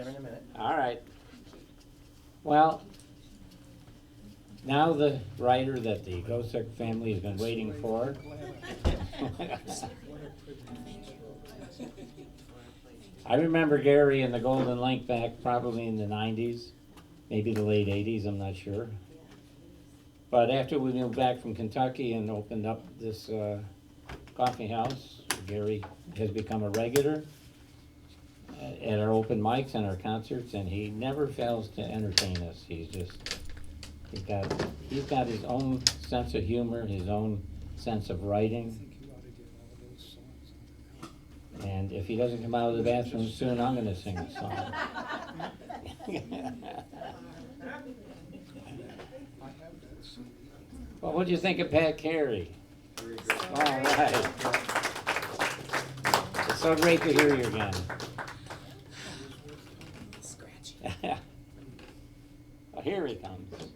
there in a minute. All right. Well, now the writer that the Gocek family has been waiting for. I remember Gary and the Golden Link back probably in the 90s, maybe the late 80s, I'm not sure. But after we moved back from Kentucky and opened up this coffee house, Gary has become a regular at our open mics and our concerts, and he never fails to entertain us. He's got his own sense of humor, his own sense of writing. And if he doesn't come out of the bathroom soon, I'm going to sing a song. Well, what do you think of Pat Carey? All right. It's so great to hear you again. Well, here he comes.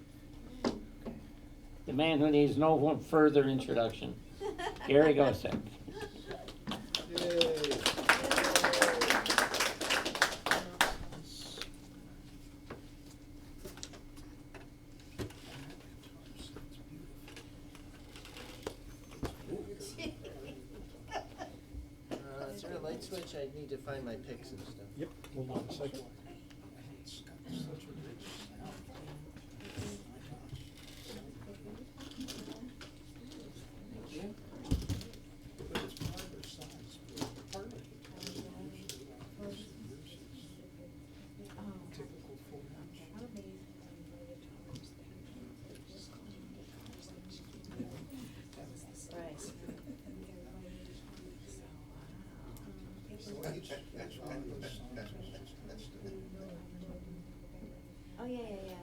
The man who needs no further introduction, Gary Gocek. Is there a light switch? I need to find my picks and stuff. Yep, hold on a second. Oh, yeah, yeah, yeah.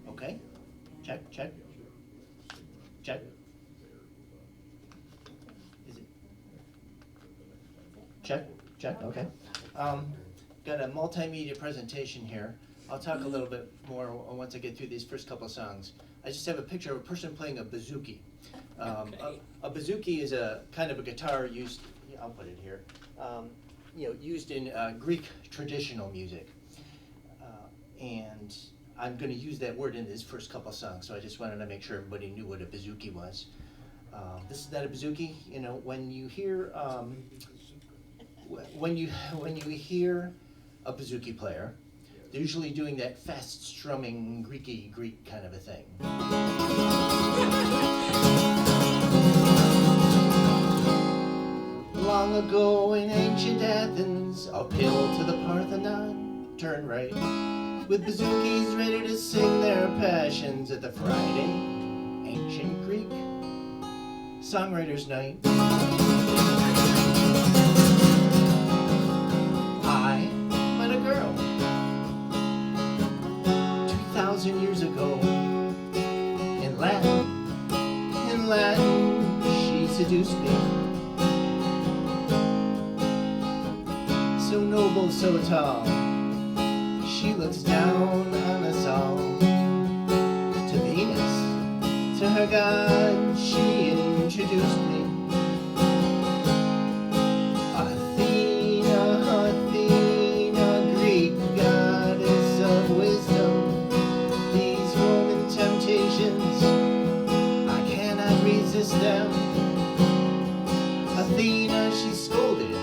Okay. Check, check. Check. Is it? Check, check, okay. Got a multimedia presentation here. I'll talk a little bit more once I get through these first couple of songs. I just have a picture of a person playing a bouzouki. A bouzouki is a kind of a guitar used, I'll put it here, used in Greek traditional music. And I'm going to use that word in this first couple songs, so I just wanted to make sure everybody knew what a bouzouki was. This is not a bouzouki. You know, when you hear when you hear a bouzouki player, they're usually doing that fast strumming Greek kind of a thing. Long ago in ancient Athens, uphill to the Parthenon, turn right, with bouzouki's ready to sing their passions at the Friday ancient Greek songwriters' night. I met a girl 1,000 years ago. In Latin, she seduced me. So noble, so tall, she looks down on us all. To Venus, to her god, she introduced me. Athena, Athena, Greek goddess of wisdom. These Roman temptations, I cannot resist them. Athena, she scolded,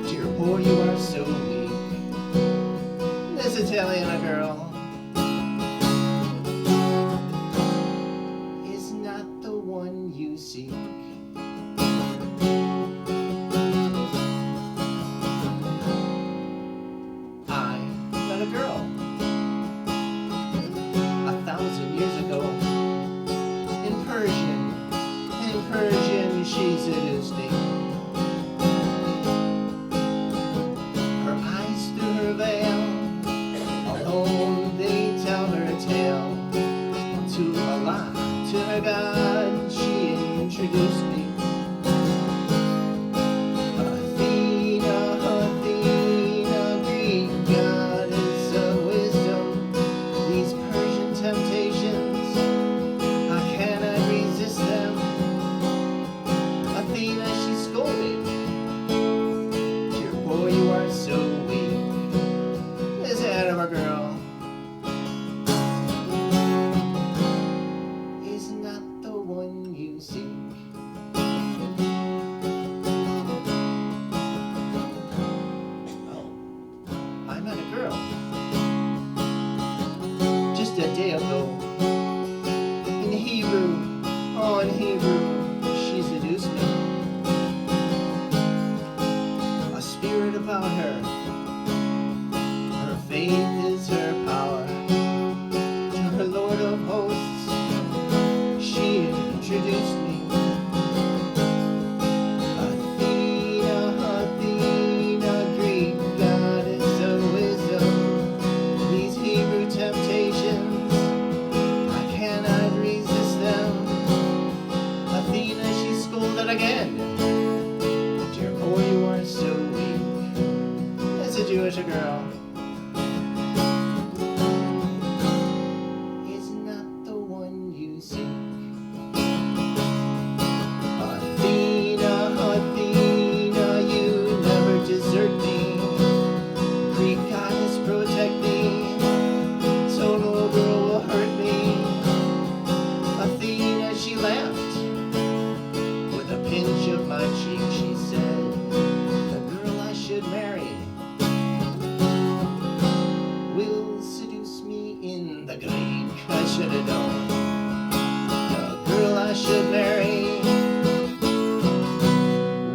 dear poor, you are so weak. This Italiana girl is not the one you seek. I met a girl 1,000 years ago in Persian she seduced me. Her eyes through her veil, alone they tell her tale. To Allah, to her God, she introduced me. Athena, Athena, Greek goddess of wisdom. These Persian temptations, I cannot resist them. Athena, she scolded, dear boy, you are so weak. This head of a girl is not the one you seek. Oh, I met a girl just a day ago in Hebrew. Oh, in Hebrew, she seduced me. A spirit about her, her faith is her power. To her Lord of hosts, she introduced me. Athena, Athena, Greek goddess of wisdom. These Hebrew temptations, I cannot resist them. Athena, she scolded again, dear boy, you are so weak. As a Jewish girl is not the one you seek. Athena, Athena, you never desert me. Greek goddess, protect me, so no girl will hurt me. Athena, she laughed with a pinch of my cheek. She said, the girl I should marry will seduce me in the Greek. I should have known. The girl I should marry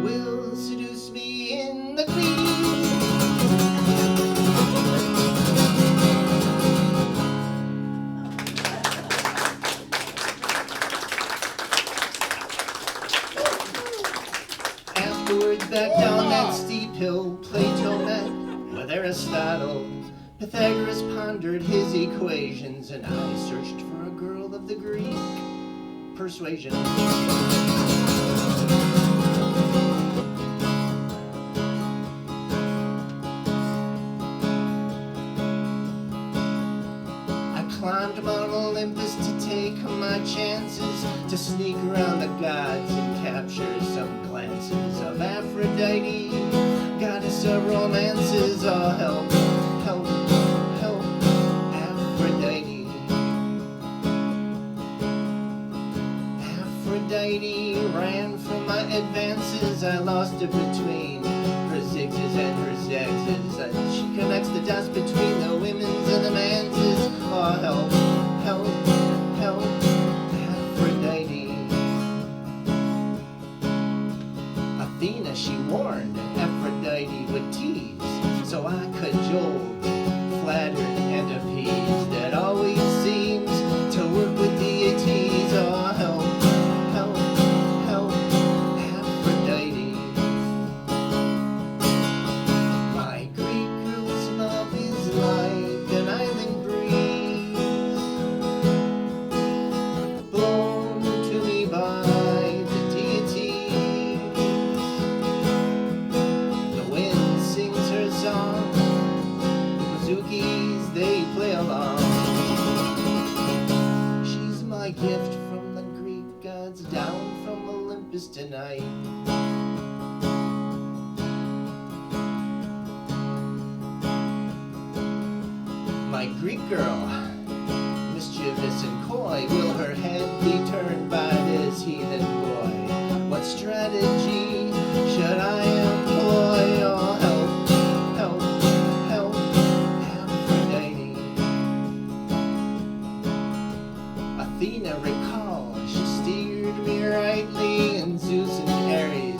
will seduce me in the Greek. Afterwards, back down that steep hill, Plato met with Aristotle. Pythagoras pondered his equations, and I searched for a girl of the Greek persuasion. I climbed Mount Olympus to take my chances, to sneak around the gods and capture some glances of Aphrodite, goddess of romances. Oh, help, help, help, Aphrodite. Aphrodite ran from my advances. I lost her between her zigs and her zags. And she connects the dots between the women's and the man's. Oh, help, help, help, Aphrodite. Athena, she warned Aphrodite would tease, so I cajoled, flattered, and appeased. That always seems to work with deities. Oh, help, help, help, Aphrodite. My Greek girl's love is like an island breeze. bazookies, they play along. She's my gift from the Greek gods down from Olympus tonight. My Greek girl, mischievous and coy, will her head be turned by this heathen boy? What strategy should I employ? Oh, help, help, help, Aphrodite. Athena, recall, she steered me rightly, and Zeus and Ares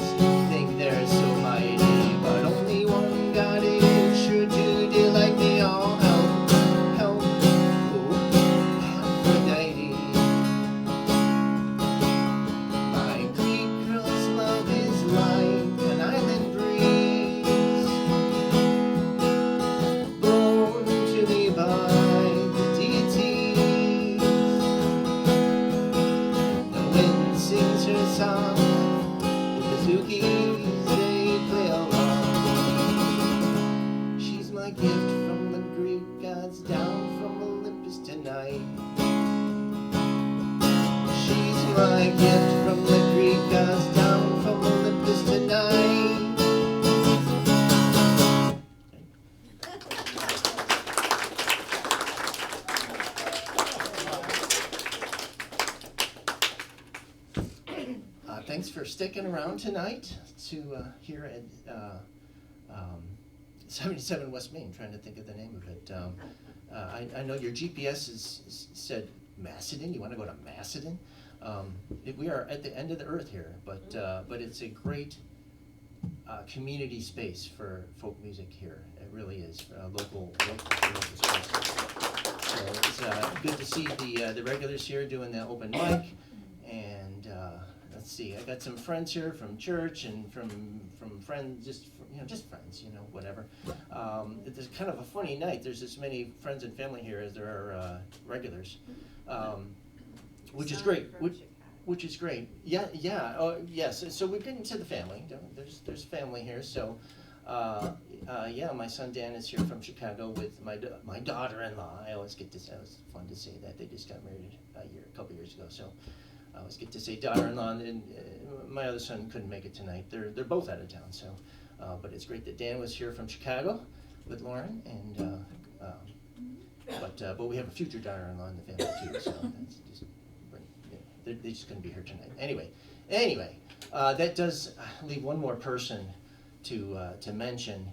think they're so mighty, but only one God is sure to delight me. Oh, help, help, oh, Aphrodite. My Greek girl's love is like an island breeze, blown to me by the deities. The wind sings her song, the bazookies, they play along. She's my gift from the Greek gods down from Olympus tonight. She's my gift from the Greek gods down from Olympus tonight. Thanks for sticking around tonight to here at 77 West Main. Trying to think of the name of it. I know your GPS said Macedon. You want to go to Macedon? We are at the end of the earth here, but it's a great community space for folk music here. It really is local space. So it's good to see the regulars here doing the open mic, and let's see. I got some friends here from church and from friends, just friends, whatever. It's kind of a funny night. There's as many friends and family here as there are regulars, which is great. Which is great. Yeah. Oh, yes. So we're getting to the family. There's family here. So, yeah. My son Dan is here from Chicago with my daughter-in-law. I always get to say, it was fun to say that they just got married a couple years ago. So I always get to say daughter-in-law. And my other son couldn't make it tonight. They're both out of town. So, but it's great that Dan was here from Chicago with Lauren, and but we have a future daughter-in-law in the family too. So that's just. They're just going to be here tonight. Anyway, that does leave one more person to mention.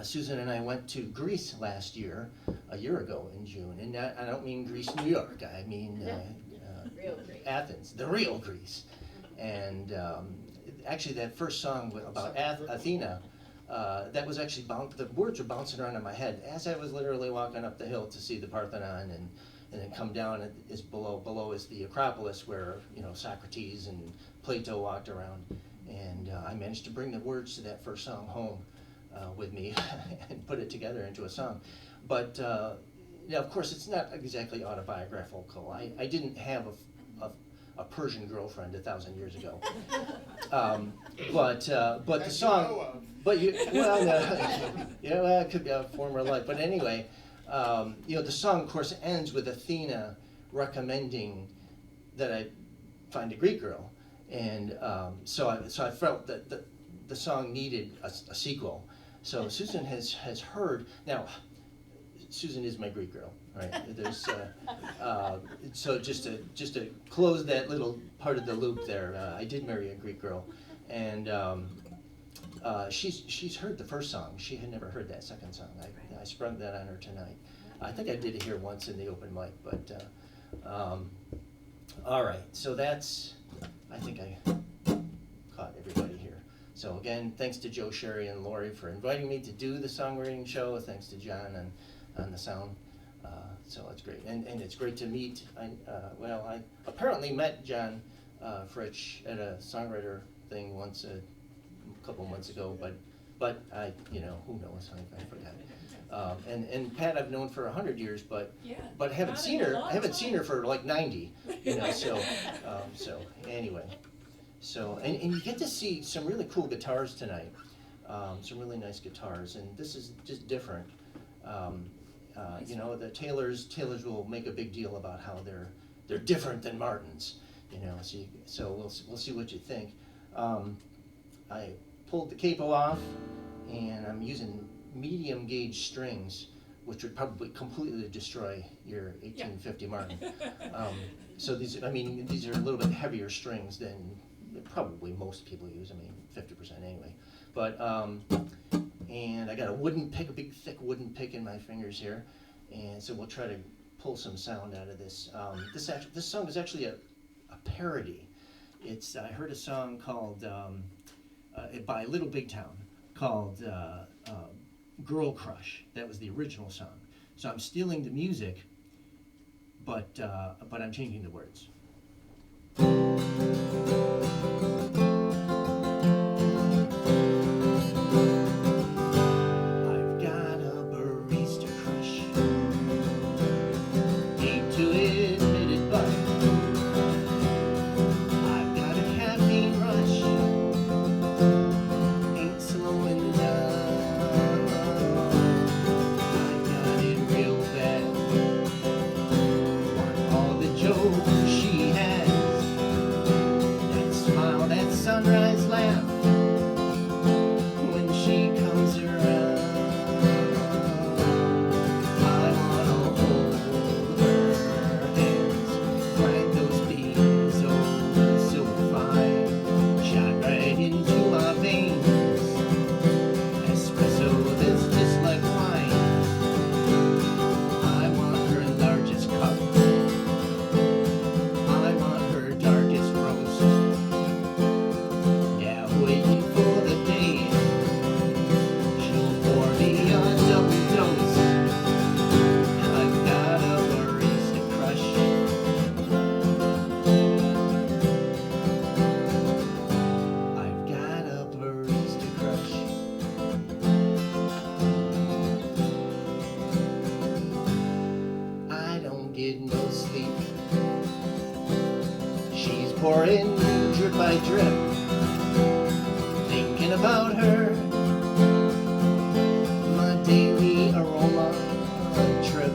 Susan and I went to Greece last year, a year ago in June, and I don't mean Greece, New York. I mean Real Greece. Athens, the real Greece. And actually, that first song about Athena, that was actually the words were bouncing around in my head as I was literally walking up the hill to see the Parthenon, and then come down is below is the Acropolis, where Socrates and Plato walked around, and I managed to bring the words to that first song home with me and put it together into a song. But of course, it's not exactly autobiographical. I didn't have a Persian girlfriend 1,000 years ago, but the song, it could be a former life. But anyway. The song, of course, ends with Athena recommending that I find a Greek girl, and so I felt that the song needed a sequel. So Susan has heard. Now, Susan is my Greek girl, right? There's so just to close that little part of the loop there. I did marry a Greek girl, and she's heard the first song. She had never heard that second song. I sprung that on her tonight. I think I did it here once in the open mic, but all right. So that's, I think I caught everybody here. So again, thanks to Joe, Sherry, and Lori for inviting me to do the songwriting show. Thanks to John on the sound. So it's great, and it's great to meet. I apparently met John Fritsch at a songwriter thing once a couple months ago, but I, who knows? I forgot. And Pat I've known for 100 years, but haven't seen her. I haven't seen her for like 90. So anyway, and you get to see some really cool guitars tonight. Some really nice guitars, and this is just different. You know, the tailors will make a big deal about how they're different than Martins. You know, so we'll see what you think. I pulled the capo off, and I'm using medium gauge strings, which would probably completely destroy your 1850 Martin. So these are a little bit heavier strings than probably most people use. I mean, 50% anyway. But and I got a wooden pick, a big thick wooden pick in my fingers here, and so we'll try to pull some sound out of this. This song is actually a parody. I heard a song called by Little Big Town called Girl Crush. That was the original song. So I'm stealing the music, but I'm changing the words. I've got a barista crush. Hate to admit it, but I've got a caffeine rush. Ain't slowing down. I got it real bad. Want all the jokes she has. That smile, that sunrise laugh. When she comes around, I wanna hold her hands. Grind those beans, oh, so fine. Shot right into my veins. Espresso that's just like wine. I want her largest cup. I want her darkest roast. Yeah, waiting for the day she'll pour me a double dose. I've got a barista crush. I've got a barista crush. I don't get no sleep. She's pouring drip by drip. Thinking about her, my daily aroma trip.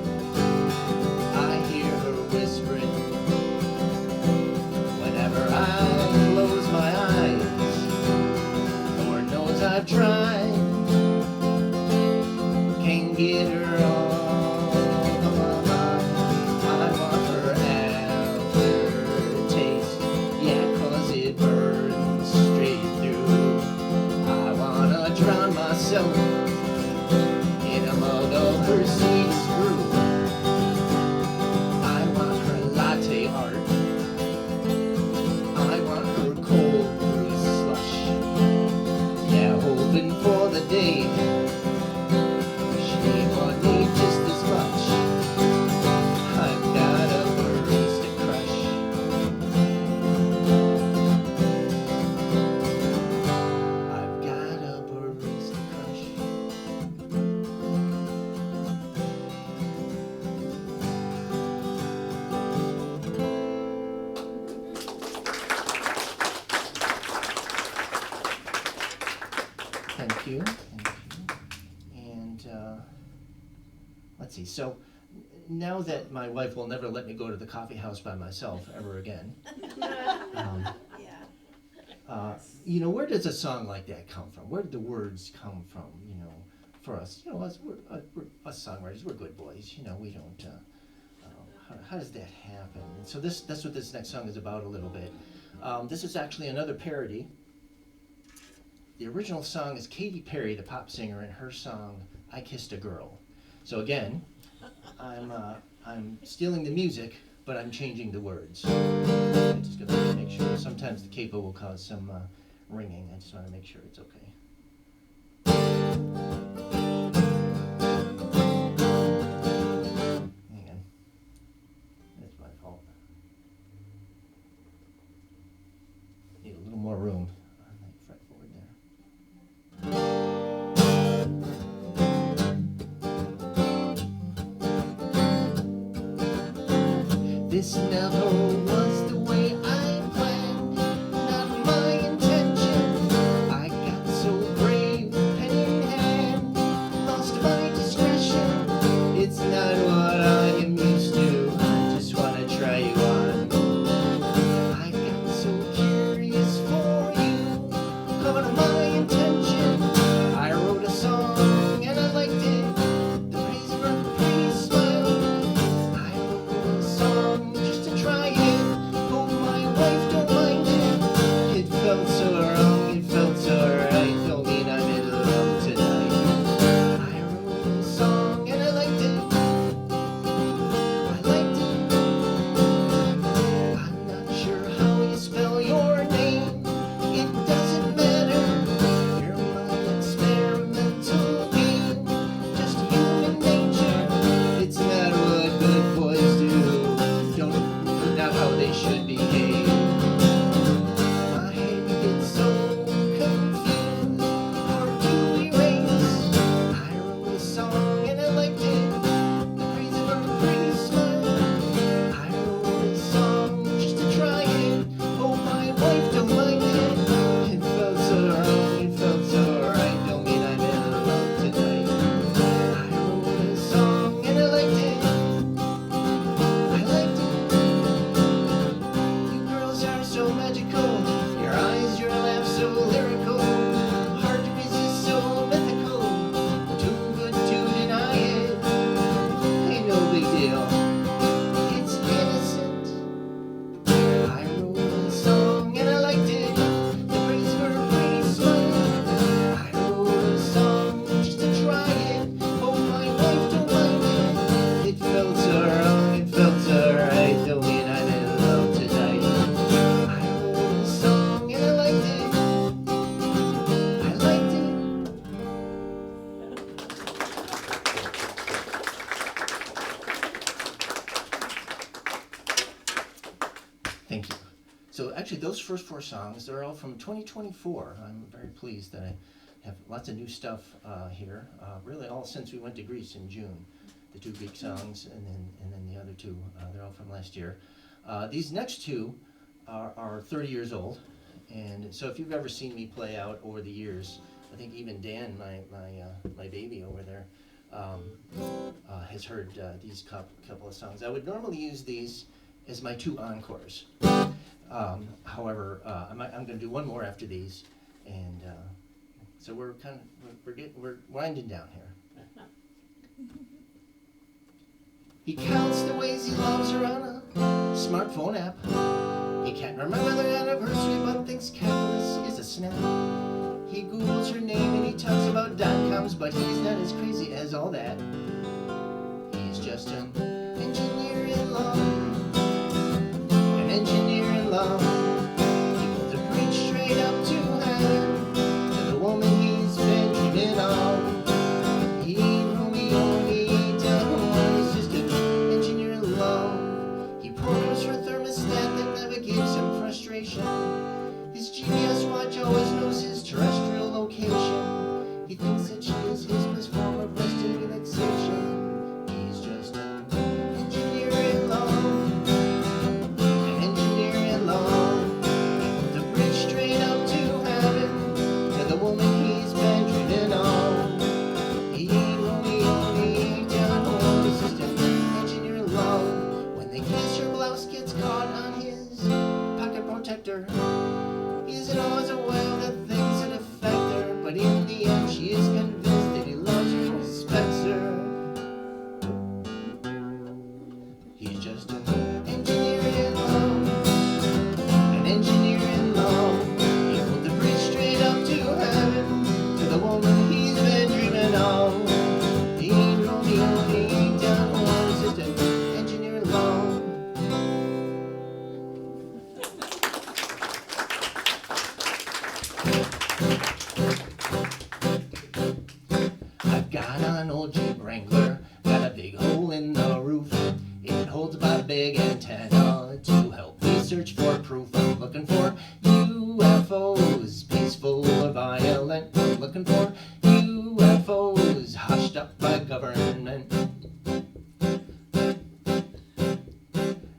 I hear her whispering whenever I close my eyes. Lord knows I've tried, can't get her off my mind. I want her aftertaste, yeah, 'cause it burns straight through. I wanna drown myself in a mug of her sweetest brew. I want her latte art. I want her cold brew slush. Yeah, hoping for the day she want me just as much. I've got a barista crush. I've got a barista crush. Thank you. And let's see. So now that my wife will never let me go to the coffee house by myself ever again, you know, where does a song like that come from? Where did the words come from? You know, for us, you know, us songwriters, we're good boys. You know, we don't. How does that happen? And so that's what this next song is about a little bit. This is actually another parody. The original song is Katy Perry, the pop singer, and her song "I Kissed a Girl." So again, I'm stealing the music, but I'm changing the words. I'm just gonna make sure. Sometimes the capo will cause some ringing. I just want to make sure it's okay. Hang on. That's my fault. Need a little more room on that fretboard there. This never was the way I planned, not my intention. I got so brave, pen in hand, lost my discretion. actually, those first 4 songs, they're all from 2024. I'm very pleased that I have lots of new stuff here. Really, all since we went to Greece in June. The 2 Greek songs, and then the other 2, they're all from last year. These next 2 are 30 years old, and so if you've ever seen me play out over the years, I think even Dan, my baby over there, has heard these couple of songs. I would normally use these as my 2 encores. However, I'm going to do one more after these, and so we're winding down here. He counts the ways he loves her on a smartphone app. He can't remember their anniversary, but thinks Catalyst is a snap. He Googles her name and he talks about .coms, but he's not as crazy as all that. He's just an engineer in love. An engineer in love. He built a bridge straight up to heaven to the woman he's been dreaming of. He ain't Romeo, he ain't Delmore. He's just an engineer in love. He programs her thermostat that never gives him frustration. His GPS watch always knows his terrestrial location. He thinks that she is his best form of rest and relaxation. He's just an engineer in love. An engineer in love. He built a bridge straight up to heaven to the woman he's been dreaming of. He ain't Romeo, he ain't Delmore. He's just an engineer in love. When they kiss, her blouse gets caught on his pocket protector. He isn't always aware of the things that affect her, but in the end she is convinced that he loves her and respects her. He's just an engineer in love. An engineer in love. He built the bridge straight up to heaven to the woman he's been dreaming of. He ain't Romeo, he ain't Delmore. He's just an engineer in love. I've got an old Jeep Wrangler, got a big hole in the roof. It holds my big antenna to help me search for proof. I'm looking for UFOs, peaceful or violent. I'm looking for UFOs, hushed up by government.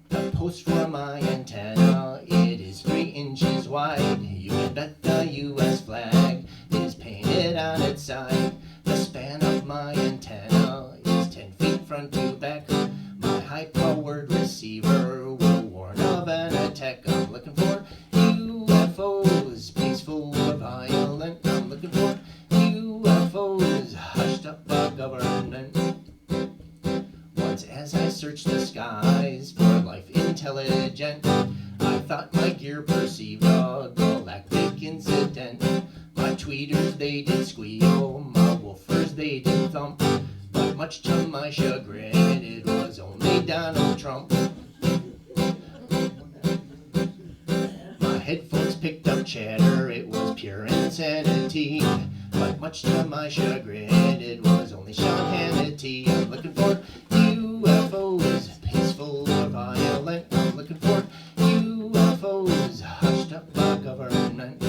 The post for my antenna, it is 3 inches wide. You can bet the US flag is painted on its side. The span of my antenna is 10 feet front to back. My high-powered receiver will warn of an attack. I'm looking for UFOs, peaceful or violent. I'm looking for UFOs, hushed up by government. Once as I searched the skies for life intelligent, I thought my gear perceived a galactic incident. My tweeters, they did squeal, my woofers, they did thump, but much to my chagrin, it was only Donald Trump. My headphones picked up chatter, it was pure insanity, but much to my chagrin, it was only Sean Hannity. I'm looking for UFOs, peaceful or violent. I'm looking for UFOs, hushed up by government.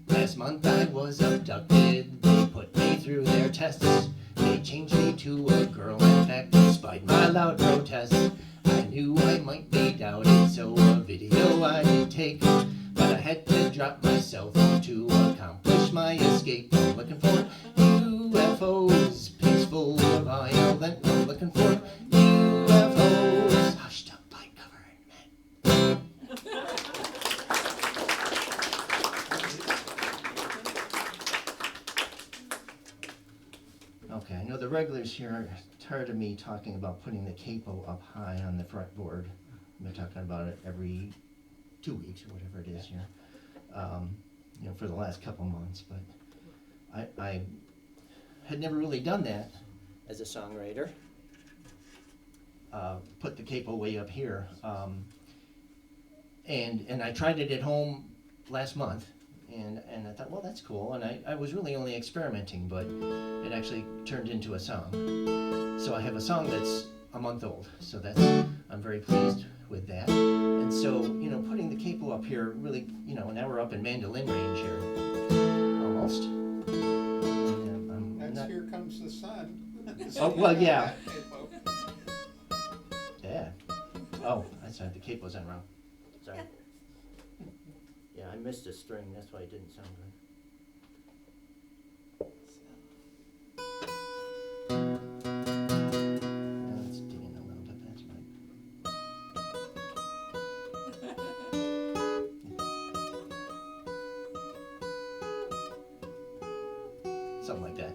Last month I was abducted, they put me through their tests. They changed me to a girl, in fact, despite my loud protests. I knew I might be doubted, so a video I did take, but I had to drop myself to accomplish my escape. I'm looking for UFOs, peaceful or violent. I'm looking for UFOs, hushed up by government. Okay, I know the regulars here are tired of me talking about putting the capo up high on the fretboard. I've been talking about it every 2 weeks or whatever it is here, for the last couple months. But I had never really done that as a songwriter. Put the capo way up here, and I tried it at home last month. And I thought, well, that's cool. And I was really only experimenting, but it actually turned into a song. So I have a song that's a month old. So I'm very pleased with that. And so, you know, putting the capo up here really, you know, now we're up in mandolin range here, almost. And, I'm not- Here Comes the Sun. Oh, well, yeah. Yeah. Oh, that's right, the capo's on wrong. Sorry. Yeah, I missed a string, that's why it didn't sound right. Let's dig in a little bit, that's right. Something like that.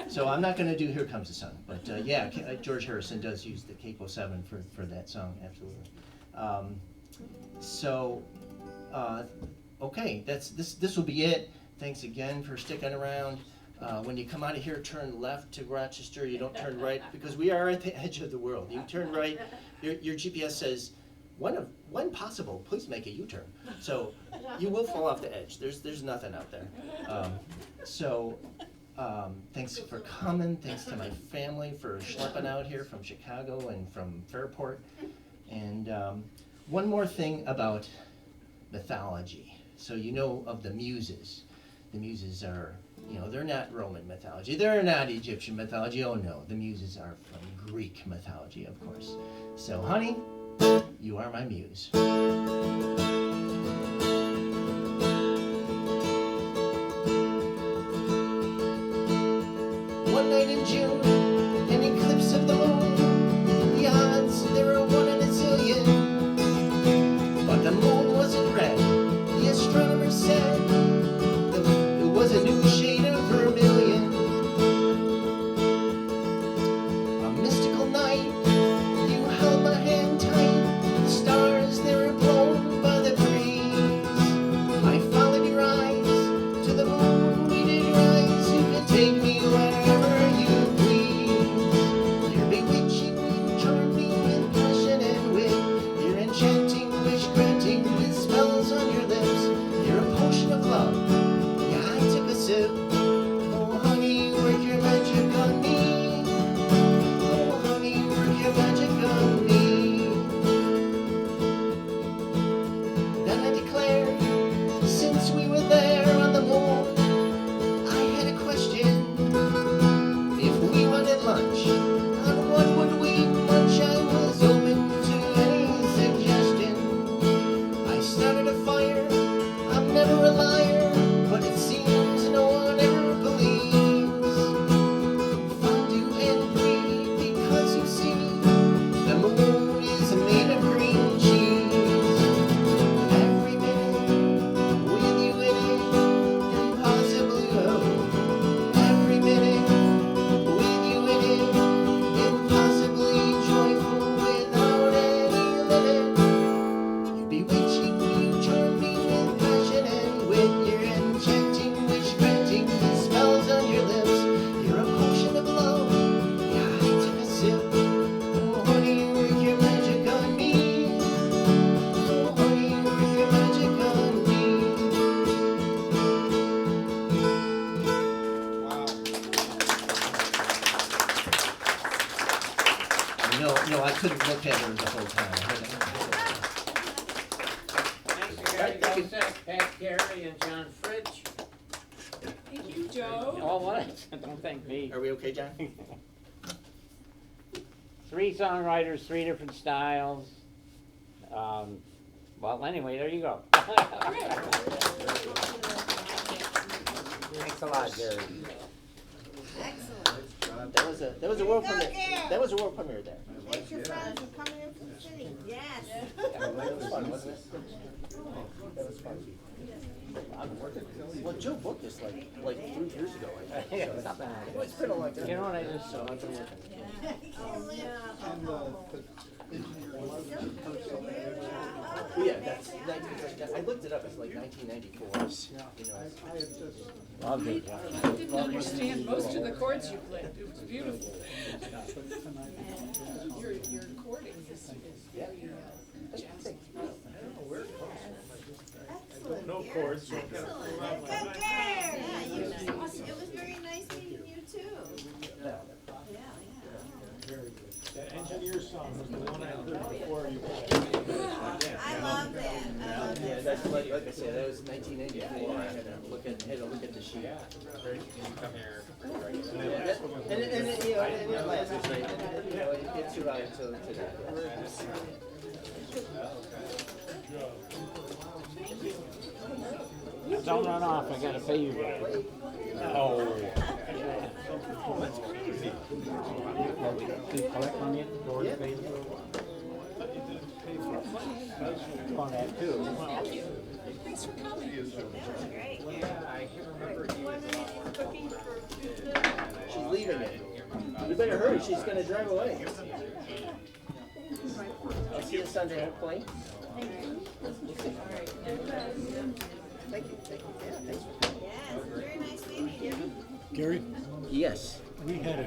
So I'm not gonna do Here Comes the Sun, but yeah, George Harrison does use the capo 7 for that song, absolutely. Okay, this will be it. Thanks again for sticking around. When you come out of here, turn left to Rochester. You don't turn right because we are at the edge of the world. You turn right. Your GPS says when possible, please make a U-turn. So you will fall off the edge. There's nothing out there. Thanks for coming. Thanks to my family for schlepping out here from Chicago and from Fairport. And one more thing about mythology. So you know of the Muses. The Muses are, you know, they're not Roman mythology. They're not Egyptian mythology. Oh no, the Muses are from Greek mythology, of course. So honey, you are my muse. One night in June, an eclipse of the moon. The odds, there were 1 in a zillion. But the moon wasn't red. The astronomer said it was a new shade of vermilion. A mystical night, you held my hand tight. The stars, they were blown by the breeze. I followed your eyes to the moon we did rise. You could take me wherever you please. Your bewitching, you charmed me with passion and wit. Your enchanting, wish granting with spells on your lips. You're a potion of love. Yeah, I took a sip. Oh honey, work your magic on me. Oh honey, work your magic on me. Then I declared, since we were there on the moon, I had a question. If we wanted lunch, on what would we munch? I was open to any suggestion. I started a fire, I'm never a liar, but it seems no one ever believes. Fondue and brie, because you see, the moon is made of green cheese. Every minute, with you in it, impossibly low. Every minute, with you in it, impossibly joyful without any limit. You bewitching, you charm me with passion and wit. Your enchanting, wish granting, the spells on your lips. You're a potion of love. Yeah, I took a sip. Oh honey, work your magic on me. Oh honey, work your magic on me. Wow. No, I couldn't look at her the whole time. Thanks to Gary Gocek, Pat Carey, and John Fritsch. Thank you, Joe. Oh, what? Don't thank me. Are we okay, John? 3 songwriters, 3 different styles. Well, anyway, there you go. Thanks a lot, Gary. Excellent. That was a world premiere. That was a world premiere there. Thanks your friends for coming in from the city. Yes. That was fun, wasn't it? That was fun. Well, Joe booked this like 3 years ago, I think. Yeah, something like Well, it's been a long time. You know what I just saw? And Yeah, that's I looked it up. It's like 1994. You know. Loved it, yeah. I didn't understand most of the chords you played. It was beautiful. Your recording is very jazzy. Excellent. No Gary. chords. Excellent. Good, Gary. Yeah, it was very nice meeting you too. Yeah. Yeah. That engineer song was the one I heard before you. love that. I love Yeah, that. that's like I said, that was 1984. I had to look at the sheet. Yeah, and it, you know, and it lasts, right? And, you know, it gets you out until today. Don't run off, I gotta pay you guys. Oh. That's crazy. Do you collect money at the door to pay the on that too. Thanks for coming. Great. She's leaving it. You better hurry, she's gonna drive away. I'll see you Sunday at plane. Thank you. Thank you. Yeah, thanks for coming. Yes, very nice meeting you. Gary, Yes. we had a